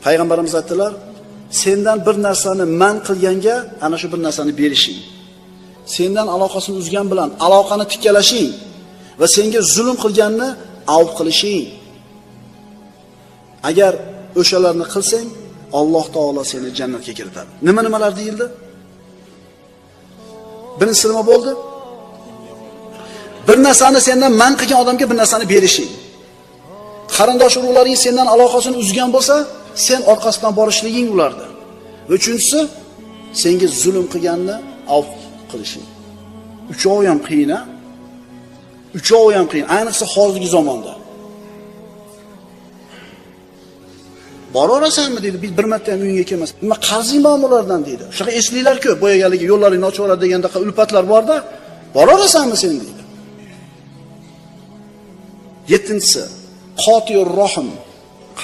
Payg'ambarimiz aytdilar, sendan bir narsani man qilganga ana shu bir narsani berishing. Sendan aloqasini uzgan bilan aloqani tikkalashing va senga zulm qilganni avf qilishing. Agar o'shalarni qilsang, Alloh taolo seni jannatga kiritadi. Nimalar deyildi? Birinchisi nima bo'ldi? Bir narsani sendan man qilgan odamga bir narsani berishing. Qarindosh urug'laring sendan aloqasini uzgan bo'lsa, sen orqasidan borishliging ulardi. Va uchinchisi, senga zulm qilganni avf qilishing. Uchovi ham qiyin, uchovi ham qiyin, ayniqsa hozirgi zamonda. Boraversanmi dedi, biz bir marta ham uyingga kelmas. Nima qarzing bormi ulardan dedi. Shunaqa esliklar ko'p, boyagaligi yo'llaringni ochib oladi deganda ulfatlar bor-da, boraversanmi sen dedi. 7-qotiyur rohim.